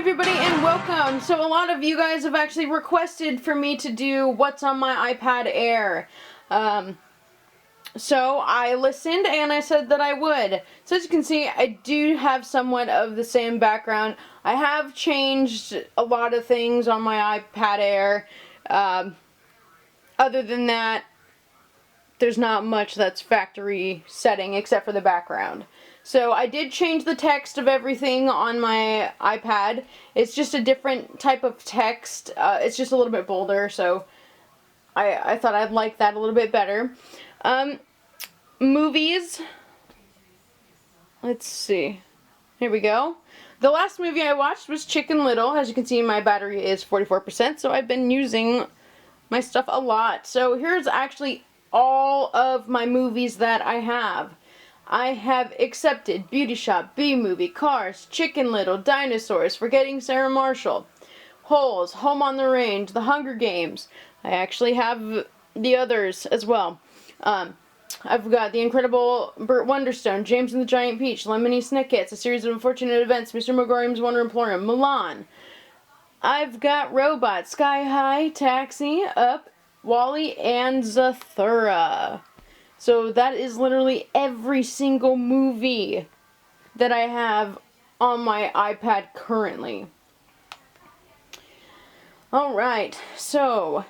everybody and welcome. So a lot of you guys have actually requested for me to do what's on my iPad Air. So I listened and I said that I would. So as you can see, I do have somewhat of the same background. I have changed a lot of things on my iPad Air. Other than that, there's not much that's factory setting except for the background. So I did change the text of everything on my iPad. It's just a different type of text. It's just a little bit bolder, so I thought I'd like that a little bit better. Movies. Let's see. Here we go. The last movie I watched was Chicken Little. As you can see, my battery is 44%, so I've been using my stuff a lot. So here's actually all of my movies that I have. I have accepted Beauty Shop, B-Movie, Cars, Chicken Little, Dinosaurs, Forgetting Sarah Marshall, Holes, Home on the Range, The Hunger Games. I actually have the others as well. I've got The Incredible Burt Wonderstone, James and the Giant Peach, Lemony Snicket's, A Series of Unfortunate Events, Mr. Megorium's Wonder Emporium, Milan. I've got Robot, Sky High, Taxi, Up, WALL-E, and Zathura. So that is literally every single movie that I have on my iPad currently. Alright, so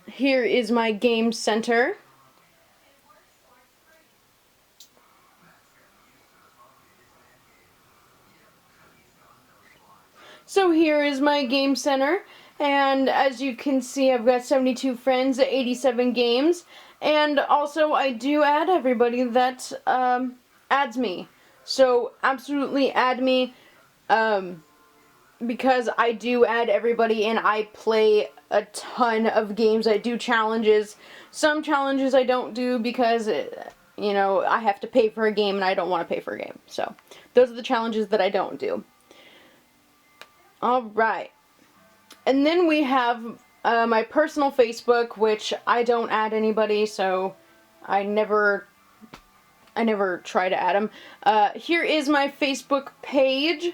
here is my game center. So here is my game center, and as you can see, I've got 72 friends, 87 games, and also I do add everybody that adds me. So absolutely add me, because I do add everybody and I play a ton of games. I do challenges. Some challenges I don't do because, you know, I have to pay for a game and I don't want to pay for a game. So those are the challenges that I don't do. Alright, and then we have my personal Facebook, which I don't add anybody, so I never try to add them. Here is my Facebook page,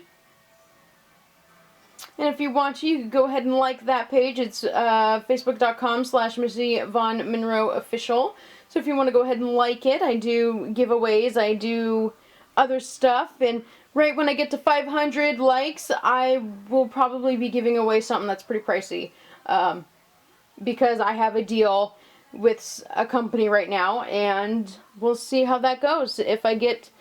and if you want to, you can go ahead and like that page. It's facebook.com/MissyVonMonroe official. So if you want to go ahead and like it, I do giveaways, I do other stuff, and right when I get to 500 likes, I will probably be giving away something that's pretty pricey. Because I have a deal with a company right now, and we'll see how that goes if I get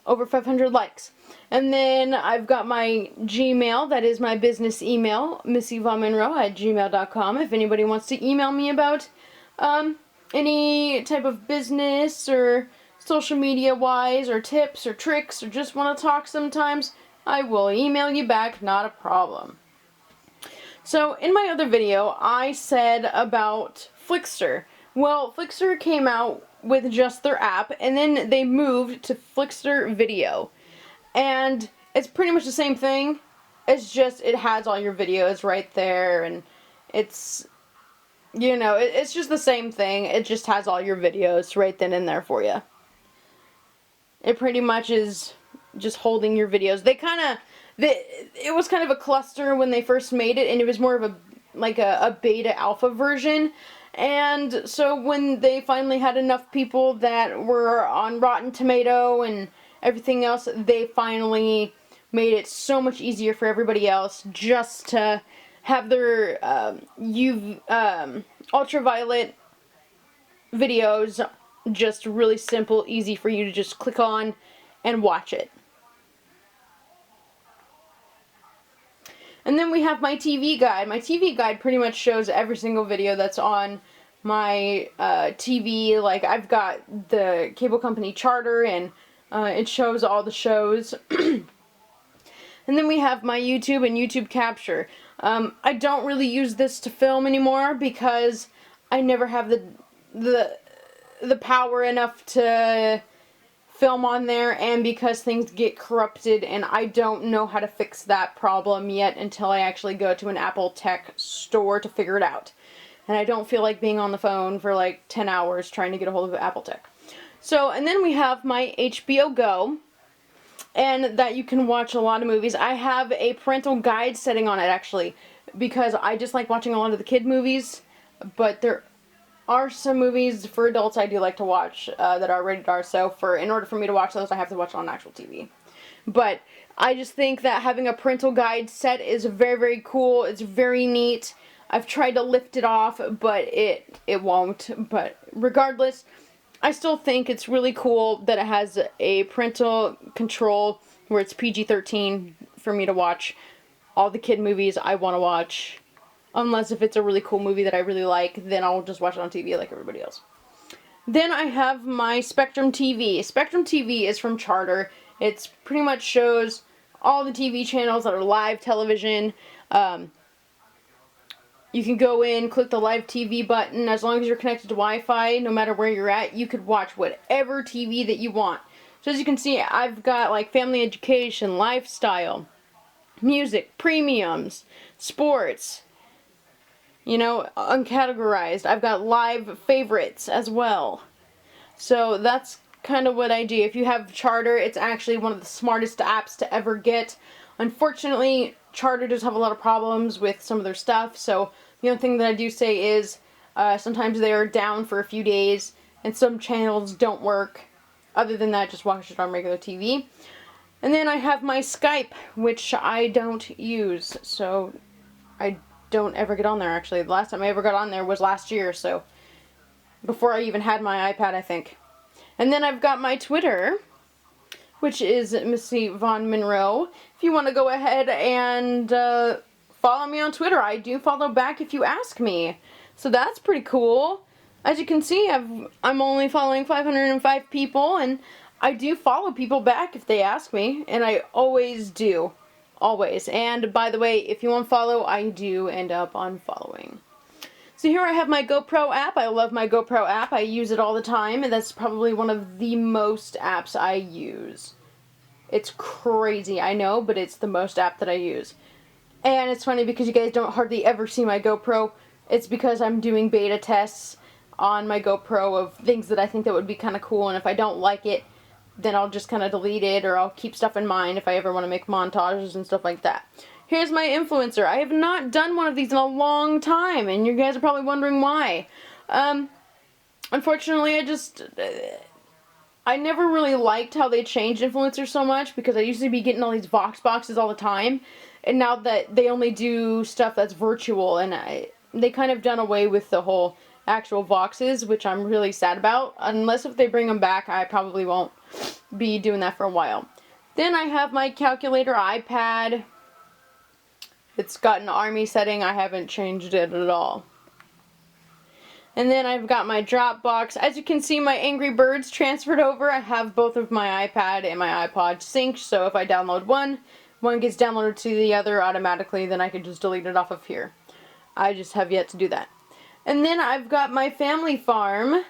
over 500 likes. And then I've got my Gmail, that is my business email, MissyVonMonroe@gmail.com. If anybody wants to email me about any type of business or social media wise or tips or tricks or just want to talk sometimes, I will email you back, not a problem. So in my other video I said about Flixster. Well, Flixster came out with just their app and then they moved to Flixster Video. And it's pretty much the same thing. It's just it has all your videos right there, and it's, you know, it's just the same thing. It just has all your videos right then and there for you. It pretty much is just holding your videos. It was kind of a cluster when they first made it, and it was more of a beta alpha version. And so when they finally had enough people that were on Rotten Tomato and everything else, they finally made it so much easier for everybody else just to have their ultraviolet videos just really simple, easy for you to just click on and watch it. And then we have my TV guide. My TV guide pretty much shows every single video that's on my TV. Like, I've got the cable company charter, and it shows all the shows. And then we have my YouTube and YouTube Capture. I don't really use this to film anymore because I never have the power enough to film on there, and because things get corrupted, and I don't know how to fix that problem yet until I actually go to an Apple Tech store to figure it out. And I don't feel like being on the phone for like 10 hours trying to get a hold of Apple Tech. So, and then we have my HBO Go, and that you can watch a lot of movies. I have a parental guide setting on it, actually, because I just like watching a lot of the kid movies, but there are some movies for adults I do like to watch that are rated R, so in order for me to watch those, I have to watch it on actual TV. But I just think that having a parental guide set is very, very cool. It's very neat. I've tried to lift it off, but it won't. But regardless, I still think it's really cool that it has a parental control where it's PG-13 for me to watch all the kid movies I want to watch. Unless if it's a really cool movie that I really like, then I'll just watch it on TV like everybody else. Then I have my Spectrum TV. Spectrum TV is from Charter. It pretty much shows all the TV channels that are live television. You can go in, click the live TV button. As long as you're connected to Wi-Fi, no matter where you're at, you could watch whatever TV that you want. So as you can see, I've got like family education, lifestyle, music, premiums, sports, you know, uncategorized. I've got live favorites as well. So that's kind of what I do. If you have Charter, it's actually one of the smartest apps to ever get. Unfortunately, Charter does have a lot of problems with some of their stuff, so the only thing that I do say is sometimes they're down for a few days and some channels don't work. Other than that, just watch it on regular TV. And then I have my Skype, which I don't use, so I don't ever get on there, actually. The last time I ever got on there was last year, so before I even had my iPad, I think. And then I've got my Twitter, which is Missy Von Monroe. If you want to go ahead and follow me on Twitter, I do follow back if you ask me. So that's pretty cool. As you can see, I'm only following 505 people, and I do follow people back if they ask me, and I always do. Always. And by the way, if you unfollow, I do end up unfollowing. So here I have my GoPro app. I love my GoPro app. I use it all the time, and that's probably one of the most apps I use. It's crazy, I know, but it's the most app that I use. And it's funny because you guys don't hardly ever see my GoPro. It's because I'm doing beta tests on my GoPro of things that I think that would be kind of cool, and if I don't like it, then I'll just kind of delete it, or I'll keep stuff in mind if I ever want to make montages and stuff like that. Here's my influencer. I have not done one of these in a long time, and you guys are probably wondering why. Unfortunately, I never really liked how they changed influencers so much, because I used to be getting all these Vox boxes all the time, and now that they only do stuff that's virtual, and they kind of done away with the whole actual Voxes, which I'm really sad about. Unless if they bring them back, I probably won't be doing that for a while. Then I have my calculator iPad. It's got an army setting. I haven't changed it at all. And then I've got my Dropbox. As you can see, my Angry Birds transferred over. I have both of my iPad and my iPod synced, so if I download one gets downloaded to the other automatically, then I can just delete it off of here. I just have yet to do that. And then I've got my family farm.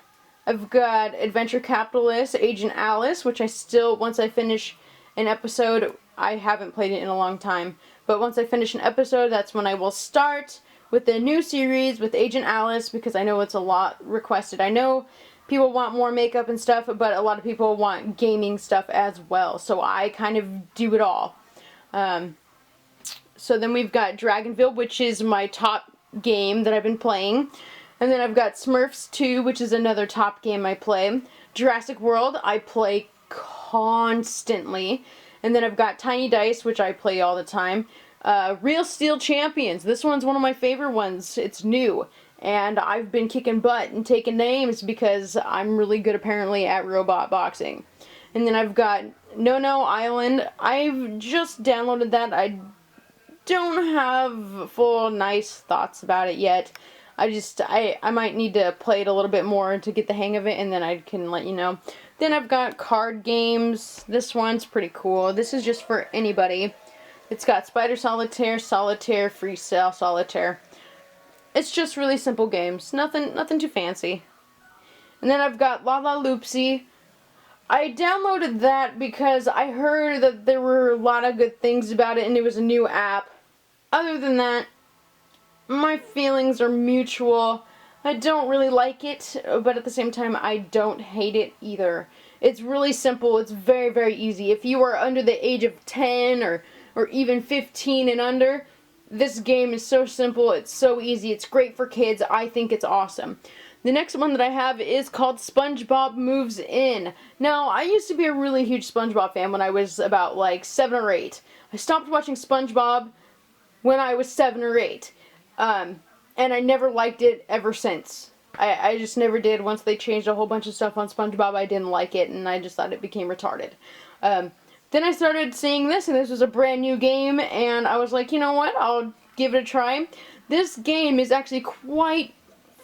I've got Adventure Capitalist, Agent Alice, which I still, once I finish an episode, I haven't played it in a long time, but once I finish an episode, that's when I will start with the new series with Agent Alice, because I know it's a lot requested. I know people want more makeup and stuff, but a lot of people want gaming stuff as well, so I kind of do it all. So then we've got Dragonville, which is my top game that I've been playing. And then I've got Smurfs 2, which is another top game I play. Jurassic World, I play constantly. And then I've got Tiny Dice, which I play all the time. Real Steel Champions, this one's one of my favorite ones. It's new. And I've been kicking butt and taking names because I'm really good apparently at robot boxing. And then I've got No No Island. I've just downloaded that. I don't have full nice thoughts about it yet. I might need to play it a little bit more to get the hang of it, and then I can let you know. Then I've got card games. This one's pretty cool. This is just for anybody. It's got Spider Solitaire, Solitaire, Freestyle Solitaire. It's just really simple games. Nothing too fancy. And then I've got Lalaloopsy. I downloaded that because I heard that there were a lot of good things about it, and it was a new app. Other than that, my feelings are mutual. I don't really like it, but at the same time, I don't hate it either. It's really simple. It's very, very easy. If you are under the age of 10 or even 15 and under, this game is so simple. It's so easy. It's great for kids. I think it's awesome. The next one that I have is called SpongeBob Moves In. Now, I used to be a really huge SpongeBob fan when I was about like 7 or 8. I stopped watching SpongeBob when I was 7 or 8. And I never liked it ever since. I just never did. Once they changed a whole bunch of stuff on SpongeBob, I didn't like it, and I just thought it became retarded. Then I started seeing this, and this was a brand new game, and I was like, you know what, I'll give it a try. This game is actually quite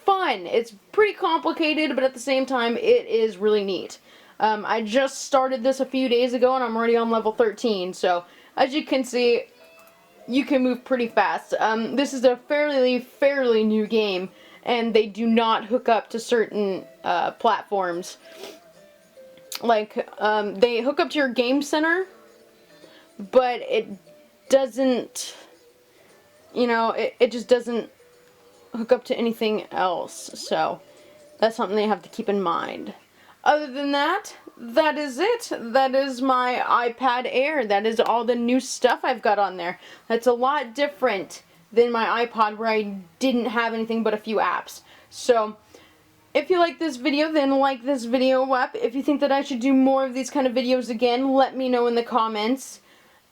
fun. It's pretty complicated, but at the same time, it is really neat. I just started this a few days ago, and I'm already on level 13, so as you can see, you can move pretty fast. This is a fairly new game, and they do not hook up to certain platforms. Like, they hook up to your game center, but it doesn't, you know, it just doesn't hook up to anything else. So, that's something they have to keep in mind. Other than that, that is it. That is my iPad Air. That is all the new stuff I've got on there. That's a lot different than my iPod where I didn't have anything but a few apps. So, if you like this video, then like this video up. If you think that I should do more of these kind of videos again, let me know in the comments.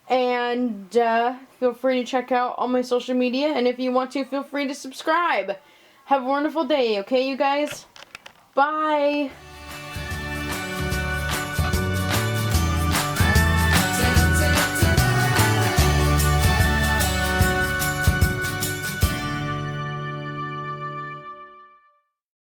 And feel free to check out all my social media. And if you want to, feel free to subscribe. Have a wonderful day, okay, you guys? Bye!